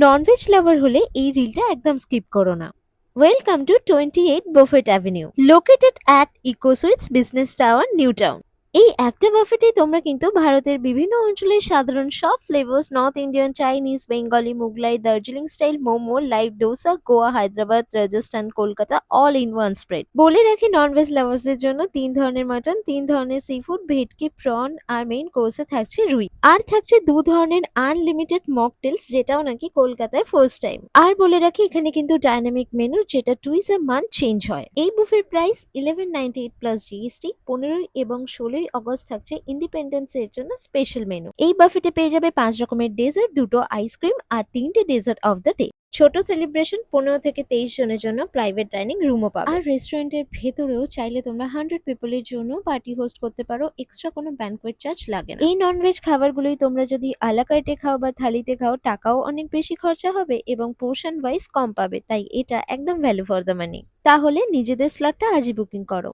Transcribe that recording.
Non veg লাভার হলে এই রিলটা একদম স্কিপ করো না। Welcome to 28 Buffett Avenue, located at Eco Suites Business Tower, New Town। এই একটা বাফেটে তোমরা কিন্তু ভারতের বিভিন্ন অঞ্চলের সাধারণ সব flavours, north Indian, Chinese, Bengali, Mughlai, Darjeeling style momo, live dosa, Goa, Hyderabad, Rajasthan, Kolkata, all in one spread. বলে রাখি, ননভেজ লাভার্সদের জন্য 3 ধরনের মাটন, 3 ধরনের সি ফুড, ভেটকি, প্রন আর মেইন কোর্সে থাকছে রুই। আর থাকছে 2 ধরনের আনলিমিটেড মকটেলস, যেটাও নাকি কলকাতায় ফার্স্ট টাইম। আর বলে রাখি, এখানে কিন্তু ডাইনামিক মেনু, যেটা টুইস এ মান্থ চেঞ্জ হয়। এই বুফের প্রাইস 1198 প্লাস জিএসটি। 15 এবং 16 আগস্ট থাকছে ইন্ডিপেন্ডেন্স এর জন্য স্পেশাল মেনু। এই বাফেটে পেয়ে যাবে 5 রকমের ডেজার্ট, 2টো আইসক্রিম আর 3টে ডেজার্ট অফ দ্য ডে। ছোট সেলিব্রেশন 15 থেকে 23 জনের জন্য প্রাইভেট ডাইনিং রুমও পাবে। আর রেস্টুরেন্টের ভেতরেও চাইলে তোমরা 100 পিপলের জন্য পার্টি হোস্ট করতে পারো, এক্সট্রা কোনো ব্যানকোয়েট চার্জ লাগে না। এই ননভেজ খাবারগুলোই তোমরা যদি আলাকার্টে খাও বা থালিতে খাও, টাকাও অনেক বেশি খরচা হবে এবং পোর্শন ওয়াইজ কম পাবে, তাই এটা একদম ভ্যালু ফর দ্য মানি। তাহলে নিজেদের স্লটটা আজই বুকিং করো।